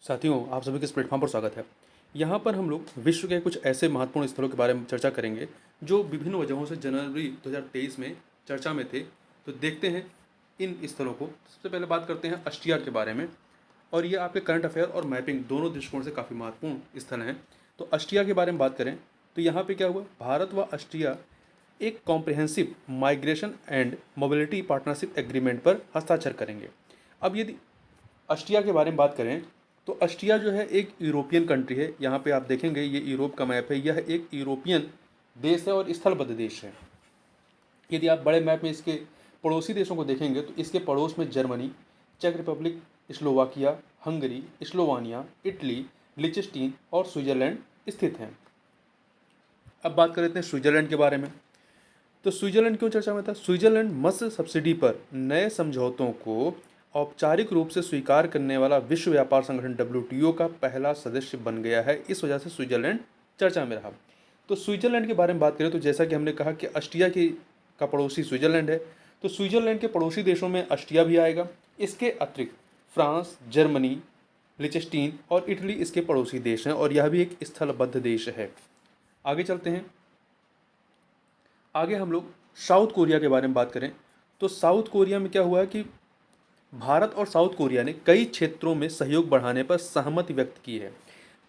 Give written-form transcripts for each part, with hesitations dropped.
साथियों, आप सभी के इस प्लेटफॉर्म पर स्वागत है। यहाँ पर हम लोग विश्व के कुछ ऐसे महत्वपूर्ण स्थलों के बारे में चर्चा करेंगे जो विभिन्न वजहों से जनवरी 2023 में चर्चा में थे। तो देखते हैं इन स्थलों को। सबसे पहले बात करते हैं ऑस्ट्रिया के बारे में, और ये आपके करंट अफेयर और मैपिंग दोनों दृष्टिकोण से काफ़ी महत्वपूर्ण स्थल हैं। तो ऑस्ट्रिया के बारे में बात करें तो यहाँ पर क्या हुआ, भारत व ऑस्ट्रिया एक comprehensive migration and mobility partnership agreement पर हस्ताक्षर करेंगे। अब यदि ऑस्ट्रिया के बारे में बात करें तो ऑस्ट्रिया जो है एक यूरोपियन कंट्री है। यहाँ पे आप देखेंगे ये यूरोप का मैप है, यह एक यूरोपियन देश है और स्थलबद्ध देश है। यदि आप बड़े मैप में इसके पड़ोसी देशों को देखेंगे तो इसके पड़ोस में जर्मनी, चेक Republic, Slovakia, Hungary, Slovenia, Italy, लिechtenstein और स्विट्जरलैंड स्थित हैं। अब बात कर लेते हैं स्विट्जरलैंड के बारे में। तो स्विट्जरलैंड क्यों चर्चा में था? स्विट्जरलैंड मत्स्य सब्सिडी पर नए समझौतों को औपचारिक रूप से स्वीकार करने वाला विश्व व्यापार संगठन WTO का पहला सदस्य बन गया है। इस वजह से स्विट्जरलैंड चर्चा में रहा। तो स्विट्जरलैंड के बारे में बात करें तो जैसा कि हमने कहा कि ऑस्ट्रिया का पड़ोसी स्विट्जरलैंड है, तो स्विट्जरलैंड के पड़ोसी देशों में ऑस्ट्रिया भी आएगा। इसके अतिरिक्त फ्रांस, जर्मनी, लिechtenstein और इटली इसके पड़ोसी देश हैं और यह भी एक स्थलबद्ध देश है। आगे चलते हैं। आगे हम लोग साउथ कोरिया के बारे में बात करें तो साउथ कोरिया में क्या हुआ है कि भारत और साउथ कोरिया ने कई क्षेत्रों में सहयोग बढ़ाने पर सहमति व्यक्त की है।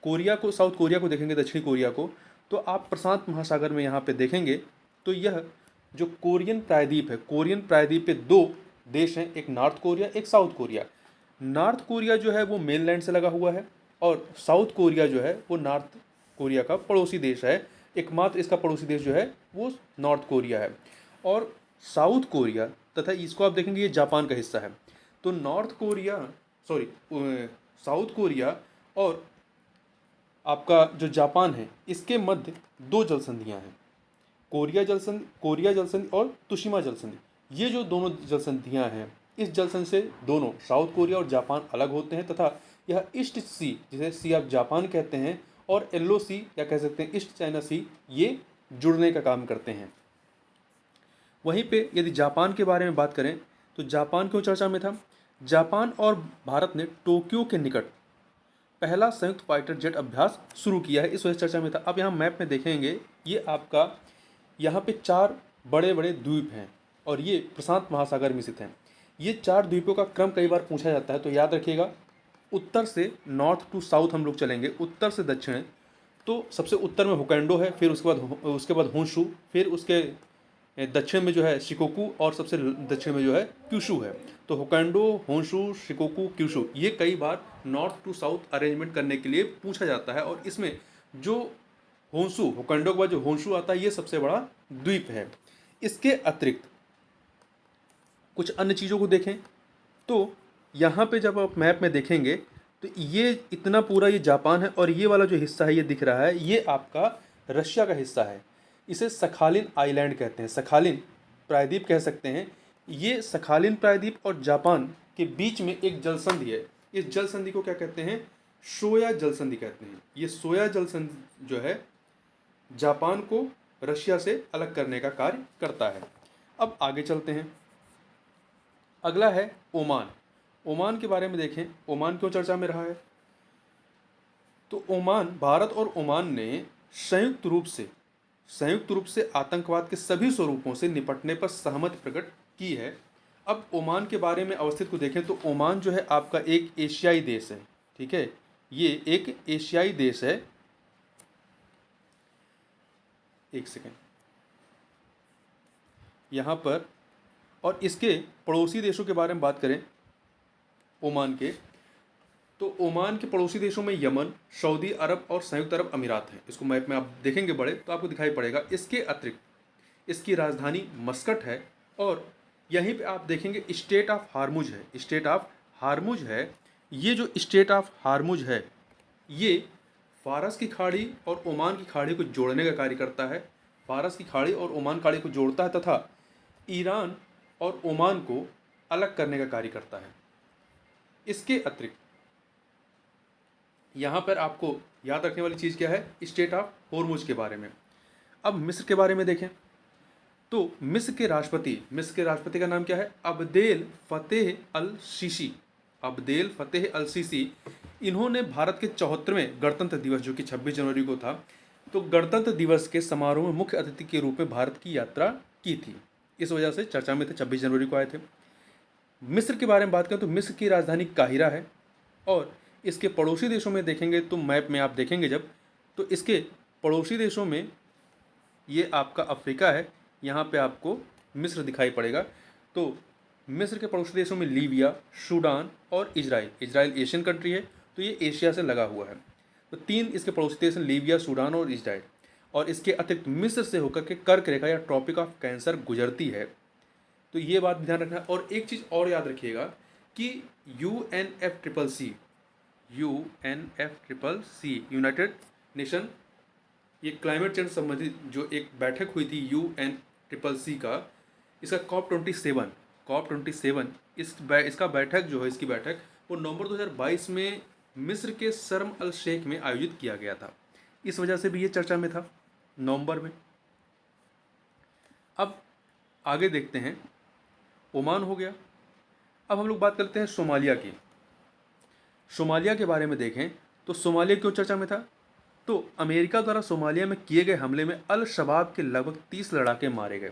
साउथ कोरिया को देखेंगे, दक्षिणी कोरिया को, तो आप प्रशांत महासागर में यहाँ पे देखेंगे तो यह जो कोरियन प्रायद्वीप है, कोरियन प्रायद्वीप पे दो देश हैं, एक नॉर्थ कोरिया, एक साउथ कोरिया। नॉर्थ कोरिया जो है वो मेनलैंड से लगा हुआ है और साउथ कोरिया जो है वो नॉर्थ कोरिया का पड़ोसी देश है। एकमात्र इसका पड़ोसी देश जो है वो नॉर्थ कोरिया है। और साउथ कोरिया तथा इसको आप देखेंगे ये जापान का हिस्सा है। तो साउथ कोरिया और आपका जो जापान है इसके मध्य दो जल संधियाँ हैं, कोरिया जल संधि और तुशिमा जल संधि। ये जो दोनों जल संधियाँ हैं, इस जल संधि से दोनों साउथ कोरिया और जापान अलग होते हैं तथा यह ईस्ट सी, जिसे सी आप जापान कहते हैं, और येलो सी या कह सकते हैं ईस्ट चाइना सी, ये जुड़ने का काम करते हैं। वहीं पे यदि जापान के बारे में बात करें तो जापान क्यों चर्चा में था? जापान और भारत ने टोक्यो के निकट पहला संयुक्त फाइटर जेट अभ्यास शुरू किया है, इस वजह से चर्चा में था। अब यहाँ मैप में देखेंगे ये आपका यहाँ पे 4 बड़े बड़े द्वीप हैं और ये प्रशांत महासागर में स्थित हैं। ये 4 द्वीपों का क्रम कई बार पूछा जाता है, तो याद रखिएगा, उत्तर से नॉर्थ टू साउथ हम लोग चलेंगे, उत्तर से दक्षिण। तो सबसे उत्तर में होकैंडो है, फिर उसके बाद होंशु, फिर उसके दक्षिण में जो है शिकोकू और सबसे दक्षिण में जो है क्यूशू है। तो होकैंडो, होंशु, शिकोकू, क्यूशू ये कई बार नॉर्थ टू साउथ अरेंजमेंट करने के लिए पूछा जाता है। और इसमें जो होकैंडो के बाद जो होंशु आता है ये सबसे बड़ा द्वीप है। इसके अतिरिक्त कुछ अन्य चीज़ों को देखें तो यहाँ पे जब आप मैप में देखेंगे तो ये इतना पूरा ये जापान है और ये वाला जो हिस्सा है ये दिख रहा है, ये आपका रशिया का हिस्सा है। इसे सखालिन आइलैंड कहते हैं, सखालिन प्रायद्वीप कह सकते हैं। ये सखालिन प्रायद्वीप और जापान के बीच में एक जल संधि है। इस जल संधि को क्या कहते हैं? शोया जल संधि कहते हैं। ये शोया जल संधि जो है जापान को रशिया से अलग करने का कार्य करता है। अब आगे चलते हैं। अगला है ओमान। ओमान के बारे में देखें, ओमान क्यों चर्चा में रहा है? तो भारत और ओमान ने संयुक्त रूप से आतंकवाद के सभी स्वरूपों से निपटने पर सहमति प्रकट की है। अब ओमान के बारे में अवस्थित को देखें तो ओमान जो है आपका एक एशियाई देश है, ठीक है, ये एक एशियाई देश है। एक सेकेंड, यहाँ पर, और इसके पड़ोसी देशों के बारे में बात करें ओमान के, तो ओमान के पड़ोसी देशों में यमन, सऊदी अरब और संयुक्त अरब अमीरात हैं। इसको मैप में आप देखेंगे बड़े तो आपको दिखाई पड़ेगा। इसके अतिरिक्त इसकी राजधानी मस्कट है और यहीं पे आप देखेंगे स्टेट ऑफ हार्मुज है। स्टेट ऑफ हार्मुज है, ये जो स्टेट ऑफ हार्मुज है ये फारस की खाड़ी और ओमान की खाड़ी को जोड़ने का कार्य करता है। फारस की खाड़ी और ओमान खाड़ी को जोड़ता है तथा ईरान और ओमान को अलग करने का कार्य करता है। इसके अतिरिक्त यहाँ पर आपको याद रखने वाली चीज़ क्या है? स्टेट ऑफ होर्मुज के बारे में। अब मिस्र के बारे में देखें तो मिस्र के राष्ट्रपति का नाम क्या है? अब्देल फतेह अल सीसी। अब्देल फतेह अल सीसी इन्होंने भारत के 74वें गणतंत्र दिवस जो कि 26 जनवरी को था, तो गणतंत्र दिवस के समारोह में मुख्य अतिथि के रूप में भारत की यात्रा की थी। इस वजह से चर्चा में थे, 26 जनवरी को आए थे। मिस्र के बारे में बात करें तो मिस्र की राजधानी काहिरा है, और इसके पड़ोसी देशों में देखेंगे तो मैप में आप देखेंगे जब, तो इसके पड़ोसी देशों में ये आपका अफ्रीका है, यहाँ पे आपको मिस्र दिखाई पड़ेगा। तो मिस्र के पड़ोसी देशों में लीबिया, सूडान और इजराइल। इजराइल एशियन कंट्री है, तो ये एशिया से लगा हुआ है। तो 3 इसके पड़ोसी देश हैं, लीबिया, सूडान और इजराइल। और इसके अतिरिक्त मिस्र से होकर के कर्क रेखा या ट्रॉपिक ऑफ कैंसर गुजरती है। तो ये बात ध्यान रखना है। और एक चीज़ और याद रखिएगा कि UNFCCC यूनाइटेड नेशन, ये क्लाइमेट चेंज संबंधित जो एक बैठक हुई थी UNFCCC का, इसका COP27 इसका बैठक जो है, इसकी बैठक वो नवंबर 2022 में मिस्र के शर्म अल शेख में आयोजित किया गया था। इस वजह से भी ये चर्चा में था नवंबर में। अब आगे देखते हैं, ओमान हो गया। अब हम लोग बात करते हैं सोमालिया की। सोमालिया के बारे में देखें तो सोमालिया क्यों चर्चा में था, तो अमेरिका द्वारा सोमालिया में किए गए हमले में अल शबाब के लगभग 30 लड़ाके मारे गए।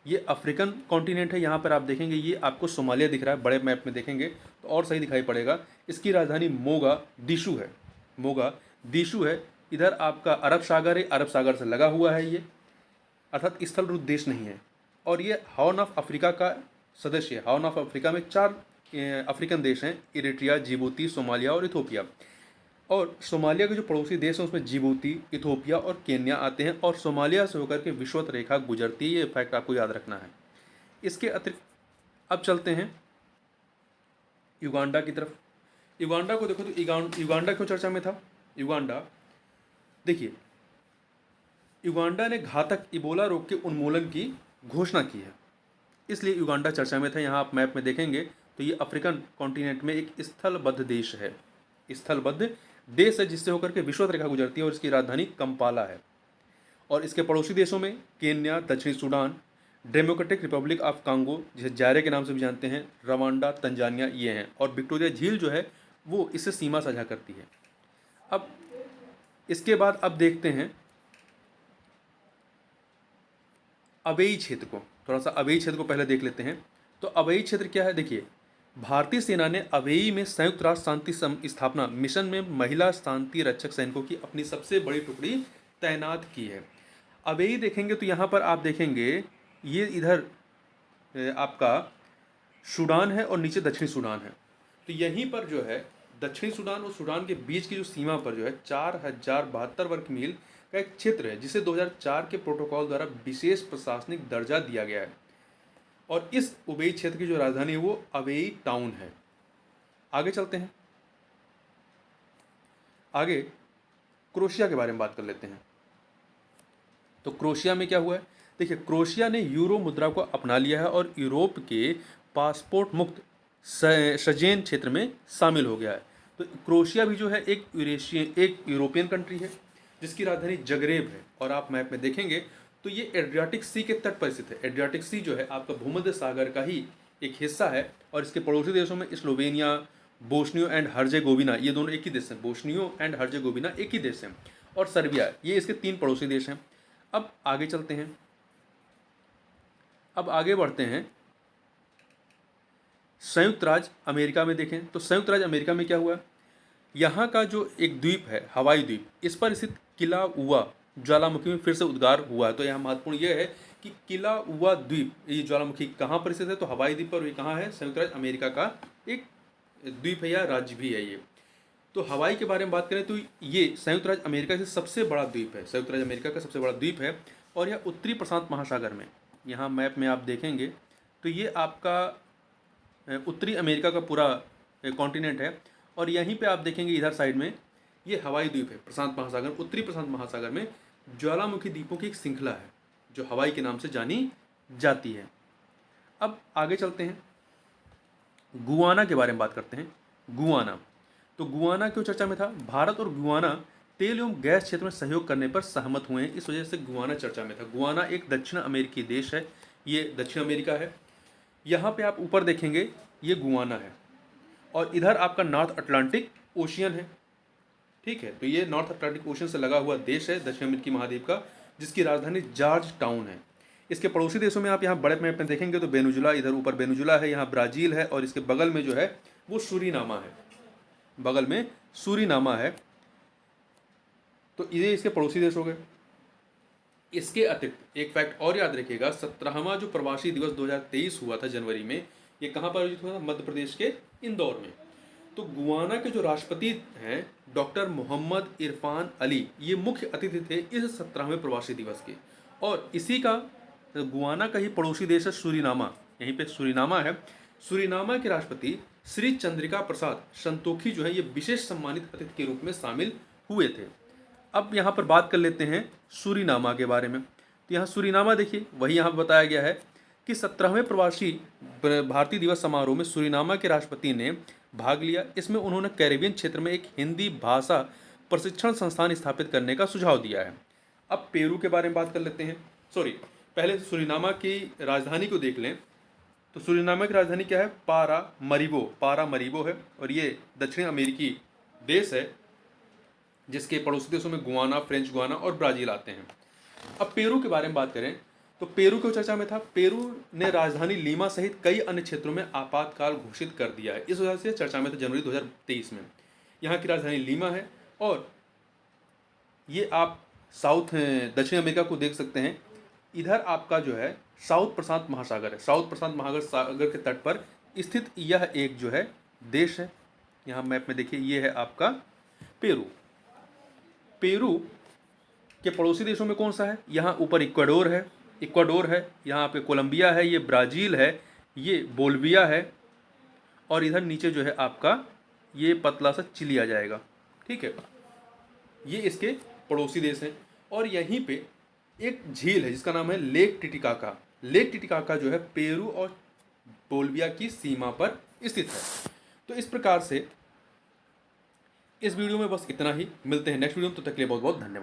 ये अफ्रीकन कॉन्टिनेंट है, यहाँ पर आप देखेंगे ये आपको सोमालिया दिख रहा है, बड़े मैप में देखेंगे तो और सही दिखाई पड़ेगा। इसकी राजधानी मोगादिशु है। इधर आपका अरब सागर है, अरब सागर से लगा हुआ है ये, अर्थात स्थल रूप देश नहीं है। और ये हॉर्न ऑफ अफ्रीका का सदस्य है। हॉर्न ऑफ अफ्रीका में 4 अफ्रीकन देश हैं, इरिट्रिया, जिबूती, सोमालिया और इथोपिया। और सोमालिया के जो पड़ोसी देश हैं उसमें जिबूती, इथोपिया और केन्या आते हैं, और सोमालिया से होकर के विषुवत रेखा गुजरती है। ये फैक्ट आपको याद रखना है। इसके अतिरिक्त अब चलते हैं युगांडा की तरफ। युगांडा को देखो तो युगांडा क्यों चर्चा में था। युगांडा देखिए, युगांडा ने घातक इबोला रोग के उन्मूलन की घोषणा की है, इसलिए युगांडा चर्चा में था। यहाँ आप मैप में देखेंगे तो ये अफ्रीकन कॉन्टिनेंट में एक स्थलबद्ध देश है, जिससे होकर के विषुवत रेखा गुजरती है, और इसकी राजधानी कंपाला है। और इसके पड़ोसी देशों में केन्या, दक्षिणी Sudan, democratic Republic of Congo जिसे जायरे के नाम से भी जानते हैं, रवांडा, तंजानिया ये हैं। और विक्टोरिया झील जो है वो इससे सीमा साझा करती है। अब इसके बाद अब देखते हैं अबेई क्षेत्र को। थोड़ा सा अबेई क्षेत्र को पहले देख लेते हैं। तो अबेई क्षेत्र क्या है, देखिए, भारतीय सेना ने अबेई में संयुक्त राष्ट्र शांति स्थापना मिशन में महिला शांति रक्षक सैनिकों की अपनी सबसे बड़ी टुकड़ी तैनात की है। अबेई देखेंगे तो यहाँ पर आप देखेंगे ये इधर आपका सूडान है और नीचे दक्षिणी सूडान है। तो यहीं पर जो है दक्षिणी सूडान और सूडान के बीच की जो सीमा पर जो है 4072 वर्ग मील का एक क्षेत्र है, जिसे 2004 के प्रोटोकॉल द्वारा विशेष प्रशासनिक दर्जा दिया गया है। और इस अबेई क्षेत्र की जो राजधानी है वो अबेई टाउन है। आगे चलते हैं, आगे क्रोएशिया के बारे में बात कर लेते हैं। तो क्रोएशिया में क्या हुआ है, देखिए, क्रोएशिया ने यूरो मुद्रा को अपना लिया है और यूरोप के पासपोर्ट मुक्त शेंजेन क्षेत्र में शामिल हो गया है। तो क्रोएशिया भी जो है एक यूरोपियन कंट्री है जिसकी राजधानी जगरेब है। और आप मैप में देखेंगे तो ये एड्रियाटिक सी के तट पर स्थित है। एड्रियाटिक सी जो है आपका भूमध्य सागर का ही एक हिस्सा है। और इसके पड़ोसी देशों में स्लोवेनिया, बोस्नियो एंड हर्जेगोविना, ये दोनों एक ही देश हैं। बोस्नियो एंड हर्जेगोविना एक ही देश हैं। और सर्बिया, ये इसके 3 पड़ोसी देश हैं। अब आगे चलते हैं, अब आगे बढ़ते हैं संयुक्त राज्य अमेरिका में। देखें तो संयुक्त राज्य अमेरिका में क्या हुआ, यहाँ का जो एक द्वीप है हवाई द्वीप, इस पर स्थित किलाउआ ज्वालामुखी में फिर से उद्गार हुआ है। तो यहाँ महत्वपूर्ण यह है कि किलाउआ द्वीप, ये ज्वालामुखी कहाँ पर स्थित है, तो हवाई द्वीप पर। ये कहाँ है, संयुक्त राज्य अमेरिका का एक द्वीप है या राज्य भी है ये। तो हवाई के बारे में बात करें तो ये संयुक्त राज्य अमेरिका से सबसे बड़ा द्वीप है, संयुक्त राज्य अमेरिका का सबसे बड़ा द्वीप है। और यह उत्तरी प्रशांत महासागर में, यहाँ मैप में आप देखेंगे तो ये आपका उत्तरी अमेरिका का पूरा कॉन्टिनेंट है। और यहीं पे आप देखेंगे इधर साइड में ये हवाई द्वीप है, प्रशांत महासागर, उत्तरी प्रशांत महासागर में ज्वालामुखी द्वीपों की एक श्रृंखला है जो हवाई के नाम से जानी जाती है। अब आगे चलते हैं, गुआना के बारे में बात करते हैं। गुआना, तो गुआना क्यों चर्चा में था, भारत और गुआना तेल एवं गैस क्षेत्र में सहयोग करने पर सहमत हुए हैं, इस वजह से गुआना चर्चा में था। गुआना एक दक्षिण अमेरिकी देश है, ये दक्षिण अमेरिका है। यहाँ पे आप ऊपर देखेंगे ये गुआना है। और इधर आपका नॉर्थ अटलांटिक ओशियन है, ठीक है। तो ये नॉर्थ अटलांटिक ओशन से लगा हुआ देश है दक्षिण अमेरिकी महाद्वीप का, जिसकी राजधानी जॉर्ज टाउन है। इसके पड़ोसी देशों में आप यहाँ बड़े मैप में देखेंगे तो वेनेजुला, इधर ऊपर वेनेजुला है, यहाँ ब्राज़ील है, और इसके बगल में जो है वो सूरीनामा है, बगल में सूरीनामा है। तो ये इसके पड़ोसी देश हो गए। इसके अतिरिक्त एक फैक्ट और याद रखिएगा, 17वां जो प्रवासी दिवस 2023 हुआ था जनवरी में, ये कहाँ पर आयोजित हुआ था? मध्य प्रदेश के इंदौर में। तो गुआना के जो राष्ट्रपति हैं डॉक्टर मोहम्मद इरफान अली, ये मुख्य अतिथि थे इस 17वें प्रवासी दिवस के। और इसी का गुआना का ही पड़ोसी देश है सूरीनामा, यहीं पे सूरीनामा है। सूरीनामा के राष्ट्रपति श्री चंद्रिका प्रसाद संतोखी जो है ये विशेष सम्मानित अतिथि के रूप में शामिल हुए थे। अब यहाँ पर बात कर लेते हैं सूरीनामा के बारे में। तो यहाँ सूरीनामा देखिए, वही यहाँ बताया गया है कि 17वें प्रवासी भारतीय दिवस समारोह में सूरीनामा के राष्ट्रपति ने भाग लिया। इसमें उन्होंने कैरेबियन क्षेत्र में एक हिंदी भाषा प्रशिक्षण संस्थान स्थापित करने का सुझाव दिया है। अब पेरू के बारे में बात कर लेते हैं। पहले सूरीनामा की राजधानी को देख लें। तो सूरीनामा की राजधानी क्या है? पारामरीबो है, और ये दक्षिण अमेरिकी देश है जिसके पड़ोसी देशों में गुआना, फ्रेंच गुआना और ब्राज़ील आते हैं। अब पेरू के बारे में बात करें तो पेरू क्यों चर्चा में था? पेरू ने राजधानी लीमा सहित कई अन्य क्षेत्रों में आपातकाल घोषित कर दिया है, इस वजह से चर्चा में था जनवरी 2023 में। यहाँ की राजधानी लीमा है, और ये आप दक्षिण अमेरिका को देख सकते हैं। इधर आपका जो है साउथ प्रशांत महासागर है, साउथ प्रशांत महासागर के तट पर स्थित यह एक जो है देश है। यहाँ मैप में देखिए, ये है आपका पेरू। पेरू के पड़ोसी देशों में कौन सा है? यहाँ ऊपर इक्वाडोर है, यहाँ पे कोलंबिया है, ये ब्राज़ील है, ये बोल्विया है, और इधर नीचे जो है आपका ये पतला सा चिली आ जाएगा, ठीक है। ये इसके पड़ोसी देश हैं। और यहीं पे एक झील है जिसका नाम है लेक टिटिकाका। लेक टिटिकाका जो है पेरू और बोल्विया की सीमा पर स्थित है। तो इस प्रकार से इस वीडियो में बस इतना ही। मिलते हैं नेक्स्ट वीडियो में, तो तक के लिए बहुत बहुत धन्यवाद।